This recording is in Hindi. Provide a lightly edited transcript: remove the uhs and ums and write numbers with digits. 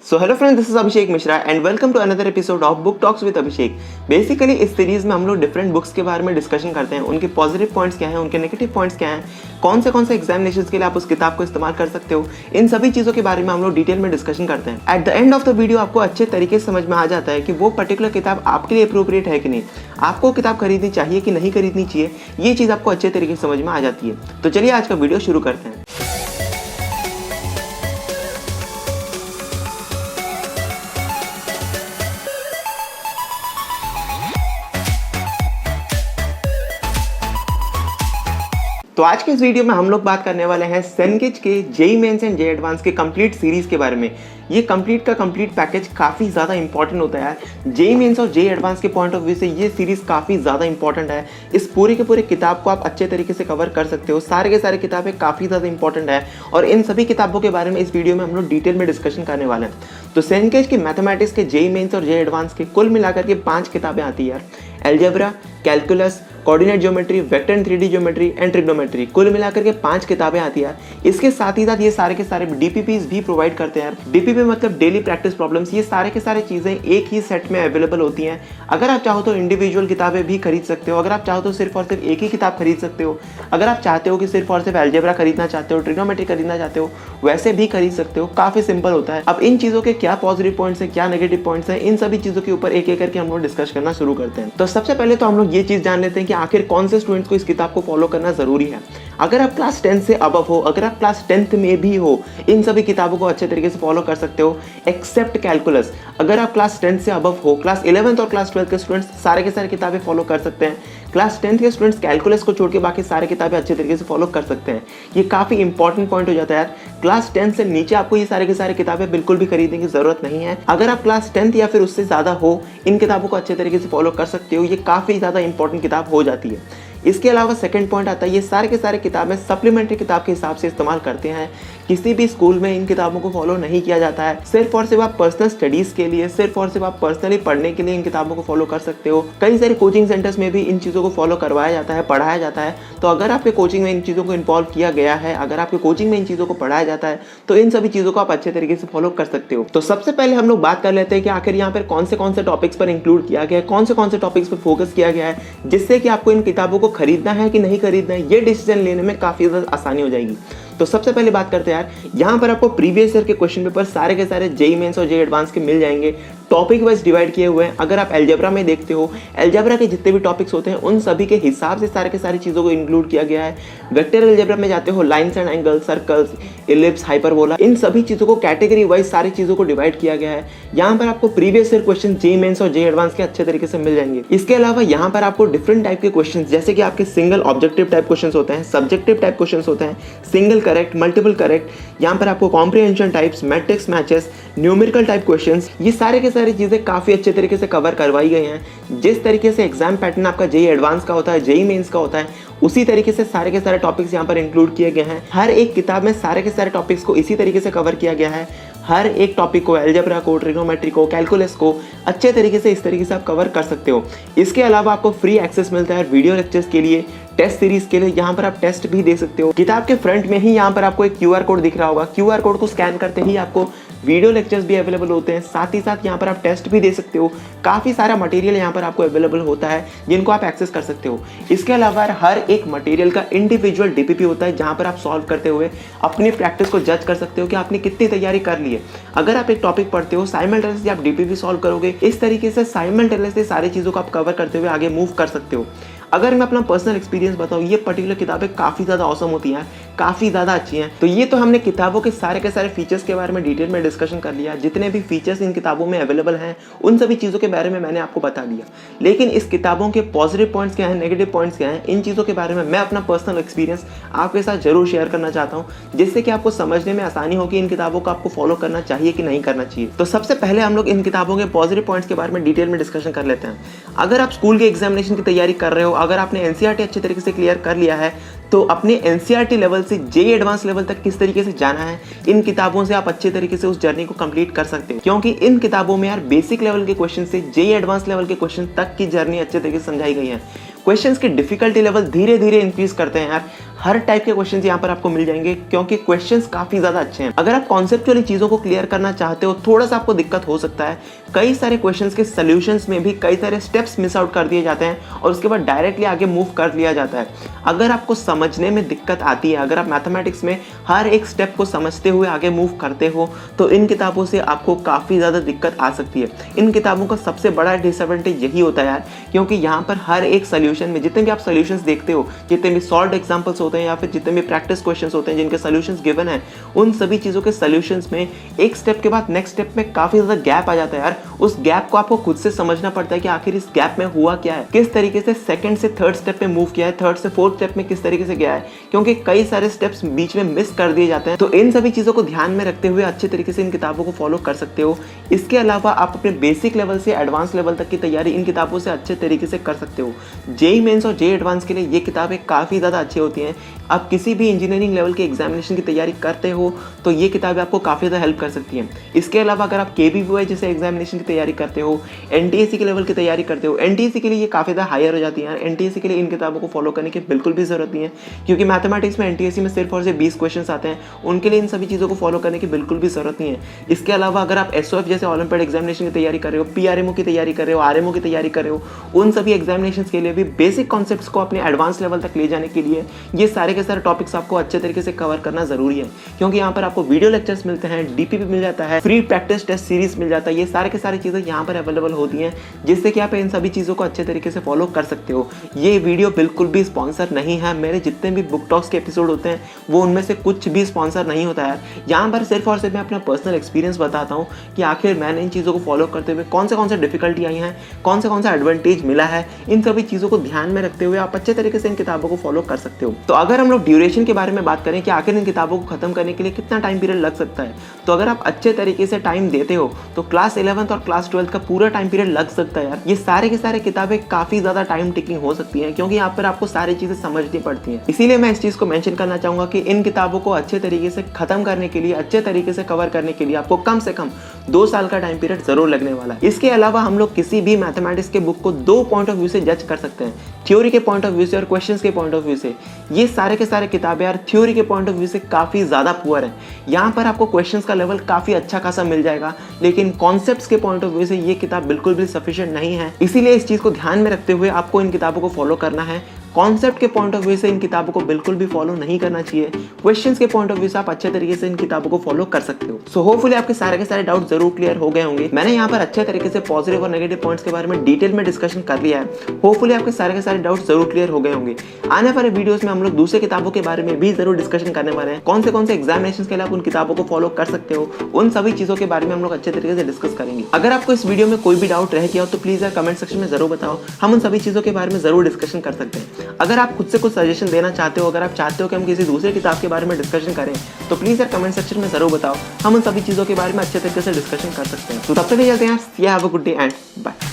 So hello friends, this is Abhishek Mishra and welcome to another episode of Book Talks with Abhishek. Basically इस सीरीज में हम लोग डिफरेंट बुक्स के बारे में डिस्कशन करते हैं, उनके पॉजिटिव पॉइंट्स क्या हैं, उनके नेगेटिव पॉइंट्स क्या हैं, कौन से एग्जामिनेशंस के लिए आप उस किताब को इस्तेमाल कर सकते हो। इन सभी चीज़ों के बारे में हम लोग डिटेल में डिस्कशन करते हैं। At the end of the video आपको अच्छे तरीके से समझ में आ जाता है कि वो पर्टिकुलर किताब आपके लिए अप्रोप्रिएट है कि नहीं, आपको किताब खरीदनी चाहिए कि नहीं खरीदनी चाहिए, ये चीज़ आपको अच्छे तरीके से समझ में आ जाती है। तो चलिए आज का वीडियो शुरू करते हैं। तो आज के इस वीडियो में हम लोग बात करने वाले हैं सेनकेज के JEE Mains and JEE Advance के कंप्लीट सीरीज के बारे में। ये कंप्लीट का कंप्लीट पैकेज काफ़ी ज़्यादा इंपॉर्टेंट होता है यार। जेईई मेंस और जेईई एडवांस के पॉइंट ऑफ व्यू से ये सीरीज़ काफ़ी ज़्यादा इंपॉर्टेंट है। इस पूरे के पूरे किताब को आप अच्छे तरीके से कवर कर सकते हो। सारे के सारे किताबें काफ़ी ज़्यादा इंपॉर्टेंट है और इन सभी किताबों के बारे में इस वीडियो में हम लोग डिटेल में डिस्कशन करने वाले हैं। तो सेनकेज के मैथमेटिक्स के जेईई मेंस और जेईई एडवांस के कुल मिलाकर के 5 किताबें आती है यार। Algebra, calculus, coordinate geometry, vector and 3D geometry and trigonometry, कुल मिलाकर के 5 किताबें आती है। इसके साथ ही साथ ये सारे के सारे डीपीपीज भी प्रोवाइड करते हैं। डीपीपी मतलब डेली प्रैक्टिस प्रॉब्लम्स। ये सारे के सारे चीज़ें एक ही सेट में अवेलेबल होती हैं। अगर आप चाहो तो इंडिविजुअल किताबें भी खरीद सकते हो, अगर आप चाहो तो सिर्फ और सिर्फ एक ही किताब खरीद सकते हो। अगर आप चाहते हो कि सिर्फ और सिर्फ अलजेब्रा खरीदना चाहते हो, ट्रिग्नोमेट्री खरीदना चाहते हो, वैसे भी खरीद सकते हो। काफ़ी सिंपल होता है। अब इन चीज़ों के क्या पॉजिटिव पॉइंट्स हैं, क्या नेगेटिव पॉइंट्स हैं, इन सभी चीज़ों के ऊपर एक एक करके हम लोग डिस्कस करना शुरू करते हैं। तो सबसे पहले तो हम लोग ये चीज़ जान लेते हैं कि आखिर कौन से स्टूडेंट्स को इस किताब को फॉलो करना ज़रूरी है। अगर आप क्लास 10 से अबव हो, अगर आप क्लास 10th में भी हो, इन सभी किताबों को अच्छे तरीके से फॉलो कर सकते हो एक्सेप्ट कैलकुलस। अगर आप क्लास 10 से अबव हो, क्लास 11th और क्लास 12th के स्टूडेंट्स सारे के सारे किताबें फॉलो कर सकते हैं। क्लास 10th के स्टूडेंट्स कैलकुलस को छोड़ के बाकी सारे किताबें अच्छे तरीके से फॉलो कर सकते हैं। ये काफ़ी इंपॉर्टेंट पॉइंट हो जाता है यार। क्लास 10 से नीचे आपको ये सारे के सारे किताबें बिल्कुल भी खरीदने की ज़रूरत नहीं है। अगर आप क्लास 10th या फिर उससे ज़्यादा हो, इन किताबों को अच्छे तरीके से फॉलो कर सकते हो। ये काफ़ी ज़्यादा इंपॉर्टेंट किताब हो जाती है। इसके अलावा सेकंड पॉइंट आता है, ये सारे के सारे किताबें सप्लीमेंट्री किताब के हिसाब से इस्तेमाल करते हैं। किसी भी स्कूल में इन किताबों को फॉलो नहीं किया जाता है। सिर्फ और सिर्फ आप पर्सनल स्टडीज़ के लिए, सिर्फ और सिर्फ आप पर्सनली पढ़ने के लिए इन किताबों को फॉलो कर सकते हो। कई सारे कोचिंग सेंटर्स में भी इन चीज़ों को फॉलो करवाया जाता है, पढ़ाया जाता है। तो अगर आपके कोचिंग में इन चीज़ों को इन्वॉल्व किया गया है, अगर आपके कोचिंग में इन चीज़ों को पढ़ाया जाता है, तो इन सभी चीज़ों को आप अच्छे तरीके से फॉलो कर सकते हो। तो सबसे पहले हम लोग बात कर लेते हैं कि आखिर यहाँ पर कौन से टॉपिक्स पर इंक्लूड किया गया है, कौन से टॉपिक्स पर फोकस किया गया है, जिससे कि आपको इन किताबों को खरीदना है कि नहीं खरीदना है, ये डिसीजन लेने में काफ़ी ज़्यादा आसानी हो जाएगी। तो सबसे पहले बात करते हैं यार, यहाँ पर आपको प्रीवियस ईयर के क्वेश्चन पेपर सारे के सारे जेईई मेंस और जेईई एडवांस के मिल जाएंगे। टॉपिक वाइज डिवाइड किए हुए हैं। अगर आप अलजेब्रा में देखते हो, अलजेब्रा के जितने भी टॉपिक्स होते हैं उन सभी के हिसाब से सारे के सारी चीज़ों को इंक्लूड किया गया है। वेक्टर अलजेब्रा में जाते हो, lines and angles, circles, ellipse, hyperbola, इन सभी चीज़ों को कैटेगरी वाइज सारी चीज़ों को डिवाइड किया गया है। यहाँ पर आपको previous year question JEE Mains और जेईई एडवांस के अच्छे तरीके से मिल जाएंगे। इसके अलावा यहाँ पर आपको डिफरेंट टाइप के क्वेश्चन, जैसे कि आपके सिंगल ऑब्जेक्टिव टाइप क्वेश्चन होते हैं, सब्जेक्टिव टाइप क्वेश्चन होते हैं, सिंगल करेक्ट, मल्टीपल करेक्ट, यहाँ पर आपको comprehension types, matrix matches, numerical type questions, ये सारे के सारी चीज़ें काफ़ी अच्छे तरीके से कवर करवाई गई हैं। जिस तरीके से एग्जाम पैटर्न आपका जेईई एडवांस का होता है, जेईई मेंस का होता है, उसी तरीके से सारे के सारे टॉपिक्स यहाँ पर इंक्लूड किए गए हैं। हर एक किताब में सारे के सारे टॉपिक्स को इसी तरीके से कवर किया गया है। हर एक टॉपिक को, अलजेब्रा को, ट्रिग्नोमेट्री को, कैलकुलस को अच्छे तरीके से इस तरीके से आप कवर कर सकते हो। इसके अलावा आपको फ्री एक्सेस मिलता है वीडियो लेक्चर्स के लिए, टेस्ट सीरीज के लिए। यहाँ पर आप टेस्ट भी दे सकते हो। किताब के फ्रंट में ही यहाँ पर आपको एक QR कोड दिख रहा होगा। QR कोड को स्कैन करते ही आपको वीडियो लेक्चर्स भी अवेलेबल होते हैं। साथ ही साथ यहाँ पर आप टेस्ट भी दे सकते हो। काफ़ी सारा मटेरियल यहाँ पर आपको अवेलेबल होता है जिनको आप एक्सेस कर सकते हो। इसके अलावा हर एक मटेरियल का इंडिविजुअल डीपीपी होता है, जहाँ पर आप सॉल्व करते हुए अपनी प्रैक्टिस को जज कर सकते हो कि आपने कितनी तैयारी कर ली है। अगर आप एक टॉपिक पढ़ते हो, साइमल्टेनियसली आप डीपीपी सॉल्व करोगे। इस तरीके से साइमल्टेनियसली सारी चीज़ों को आप कवर करते हुए आगे मूव कर सकते हो। अगर मैं अपना पर्सनल एक्सपीरियंस बताऊँ, ये पर्टिकुलर किताबें काफ़ी ज़्यादा औसम होती हैं, काफ़ी ज़्यादा अच्छी हैं। तो ये तो हमने किताबों के सारे फीचर्स के बारे में डिटेल में डिस्कशन कर लिया। जितने भी फीचर्स इन किताबों में अवेलेबल हैं, उन सभी चीज़ों के बारे में मैंने आपको बता दिया। लेकिन इस किताबों के पॉजिटिव पॉइंट्स क्या हैं, नेगेटिव पॉइंट्स क्या हैं, इन चीज़ों के बारे में मैं अपना पर्सनल एक्सपीरियंस आपके साथ जरूर शेयर करना चाहता हूँ, जिससे कि आपको समझने में आसानी हो कि इन किताबों को आपको फॉलो करना चाहिए कि नहीं करना चाहिए। तो सबसे पहले हम लोग इन किताबों के पॉजिटिव पॉइंट्स के बारे में डिटेल में डिस्कशन कर लेते हैं। अगर आप स्कूल के एग्जामिनेशन की तैयारी कर रहे हो, अगर आपने एनसीईआरटी अच्छे तरीके से क्लियर कर लिया है, तो अपने एनसीईआरटी लेवल से जेईई एडवांस लेवल तक किस तरीके से जाना है, इन किताबों से आप अच्छे तरीके से उस जर्नी को कंप्लीट कर सकते हो। क्योंकि इन किताबों में यार बेसिक लेवल के क्वेश्चन से जेईई एडवांस लेवल के क्वेश्चन तक की जर्नी अच्छे तरीके से समझाई गई है। क्वेश्चंस की डिफिकल्टी लेवल धीरे धीरे इंक्रीज करते हैं यार। हर टाइप के क्वेश्चंस यहाँ पर आपको मिल जाएंगे, क्योंकि क्वेश्चंस काफी ज्यादा अच्छे हैं। अगर आप कॉन्सेप्चुअली चीजों को क्लियर करना चाहते हो, थोड़ा सा आपको दिक्कत हो सकता है, कई सारे क्वेश्चंस के सॉल्यूशंस में भी कई सारे स्टेप्स मिस आउट कर दिए जाते हैं और उसके बाद डायरेक्टली आगे मूव कर लिया जाता है। अगर आपको समझने में दिक्कत आती है, अगर आप मैथमेटिक्स में हर एक स्टेप को समझते हुए आगे मूव करते हो, तो इन किताबों से आपको काफ़ी ज़्यादा दिक्कत आ सकती है। इन किताबों का सबसे बड़ा डिसएडवांटेज यही होता है यार, क्योंकि यहाँ पर हर एक सोल्यूशन में जितने भी आप सोल्यूशंस देखते हो, जितने भी सॉल्व एग्जाम्पल्स होते हैं या फिर जितने भी प्रैक्टिस क्वेश्चंस होते हैं जिनके सोल्यूशंस गिवन है, उन सभी चीज़ों के सोल्यूशंस में एक स्टेप के बाद नेक्स्ट स्टेप में काफ़ी ज़्यादा गैप आ जाता है यार। उस गैप को आपको खुद से समझना पड़ता है कि आखिर इस गैप में हुआ क्या है, किस तरीके से सेकंड से थर्ड स्टेप में मूव किया है, थर्ड से फोर्थ स्टेप में किस तरीके से गया है, क्योंकि कई सारे स्टेप्स बीच में मिस कर दिए जाते हैं। तो इन सभी चीज़ों को ध्यान में रखते हुए अच्छे तरीके से इन किताबों को फॉलो कर सकते हो। इसके अलावा आप अपने बेसिक लेवल से एडवांस लेवल तक की तैयारी इन किताबों से अच्छे तरीके से कर सकते हो। जेईई मेंस और जेईई एडवांस के लिए ये किताबें काफ़ी ज़्यादा अच्छी होती हैं। आप किसी भी इंजीनियरिंग लेवल के एग्जामिनेशन की तैयारी करते हो तो ये किताबें आपको काफ़ी ज़्यादा हेल्प कर सकती हैं। इसके अलावा अगर आप केवीवीवाई जैसे एग्जामिनेशन की तैयारी करते हो, एनटीएससी के लेवल की तैयारी करते हो, एनटीएससी के लिए ये काफ़ी ज़्यादा हायर हो जाती है। एनटीएससी के लिए इन किताबों को फॉलो करने की बिल्कुल भी जरूरत नहीं है, क्योंकि मैथमेटिक्स में एनटीएससी में सिर्फ और सिर्फ 20 क्वेश्चन आते हैं, उनके लिए इन सभी चीज़ों को फॉलो करने की बिल्कुल भी जरूरत नहीं है। इसके अलावा अगर आप एसओएफ जैसे ओलंपियाड एग्जामिनेशन की तैयारी कर रहे हो, पीआरएमओ की तैयारी कर रहे हो, आरएमओ की तैयारी कर रहे हो, उन सभी एग्जामिनेशन के लिए भी बेसिक कॉन्सेप्ट्स को अपने एडवांस लेवल तक ले जाने के लिए ये सारे के सारे टॉपिक्स आपको अच्छे तरीके से कवर करना जरूरी है, क्योंकि यहाँ पर आपको वीडियो लेक्चर्स मिलते हैं, डीपीपी मिल जाता है, फ्री प्रैक्टिस टेस्ट सीरीज मिल जाता है। ये सारे के सारी चीज़ें यहाँ पर अवेलेबल होती हैं, जिससे कि आप इन सभी चीज़ों को अच्छे तरीके से फॉलो कर सकते हो। ये वीडियो बिल्कुल भी स्पॉन्सर नहीं है। मेरे जितने भी बुक टॉक्स के एपिसोड होते हैं वो उनमें से कुछ भी स्पॉन्सर नहीं होता है। यहाँ पर सिर्फ और सिर्फ मैं अपना पर्सनल एक्सपीरियंस बताता हूँ कि आखिर मैंने इन चीज़ों को फॉलो करते हुए कौन से डिफिकल्टी आई हैं, कौन सा एडवांटेज मिला है। इन सभी चीज़ों को ध्यान में रखते हुए आप अच्छे तरीके से इन किताबों को फॉलो कर सकते हो। तो अगर हम लोग ड्यूरेशन के बारे में बात करें कि आखिर इन किताबों को खत्म करने के लिए कितना टाइम पीरियड लग सकता है, तो अगर आप अच्छे तरीके से टाइम देते हो तो क्लास 11th और क्लास 12th का पूरा टाइम पीरियड लग सकता है यार। ये सारे के सारे किताबें काफ़ी ज़्यादा टाइम टेकिंग हो सकती हैं, क्योंकि यहाँ पर आपको सारी चीज़ें समझनी पड़ती हैं। इसीलिए मैं इस चीज़ को मेंशन करना चाहूँगा कि इन किताबों को अच्छे तरीके से खत्म करने के लिए, अच्छे तरीके से कवर करने के लिए आपको कम से कम 2 साल का टाइम पीरियड जरूर लगने वाला है। इसके अलावा हम लोग किसी भी मैथमेटिक्स के बुक को 2 पॉइंट ऑफ व्यू से जज कर सकते हैं, थ्योरी के पॉइंट ऑफ व्यू से और क्वेश्चंस के पॉइंट ऑफ व्यू से। ये सारे के सारे किताबें यार थ्योरी के पॉइंट ऑफ व्यू से काफ़ी ज़्यादा पुअर है। यहाँ पर आपको क्वेश्चंस का लेवल काफ़ी अच्छा खासा मिल जाएगा, लेकिन कॉन्सेप्ट्स के पॉइंट ऑफ व्यू से ये किताब बिल्कुल भी सफिशिएंट नहीं है। इसीलिए इस चीज़ को ध्यान में रखते हुए आपको इन किताबों को फॉलो करना है। कॉन्सेप्ट के पॉइंट ऑफ व्यू से इन किताबों को बिल्कुल भी फॉलो नहीं करना चाहिए। क्वेश्चंस के पॉइंट ऑफ व्यू से आप अच्छे तरीके से इन किताबों को फॉलो कर सकते हो। सो होपफुली आपके सारे के सारे डाउट जरूर क्लियर हो गए होंगे। मैंने यहाँ पर अच्छे तरीके से पॉजिटिव और नेगेटिव पॉइंट्स के बारे में डिटेल में डिस्कशन कर लिया है। होपफुली आपके सारे के सारे डाउट जरूर क्लियर हो गए होंगे। आने वाले वीडियोस में हम लोग दूसरे किताबों के बारे में भी जरूर डिस्कशन करने वाले हैं। कौन से एग्जामिनेशन के लिए आप उन किताबों को फॉलो कर सकते हो, उन सभी चीजों के बारे में हम लोग अच्छे तरीके से डिस्कस करेंगे। अगर आपको इस वीडियो में कोई भी डाउट रह गया हो तो प्लीज यार कमेंट सेक्शन में जरूर बताओ, हम उन सभी चीजों के बारे में जरूर डिस्कशन कर सकते हैं। अगर आप खुद से कुछ सजेशन देना चाहते हो, अगर आप चाहते हो कि हम किसी दूसरे किताब के बारे में डिस्कशन करें, तो प्लीज यार कमेंट सेक्शन में जरूर बताओ, हम उन सभी चीजों के बारे में अच्छे तरीके से डिस्कशन कर सकते हैं। तो तब तक चलते हैं, have a good day and bye.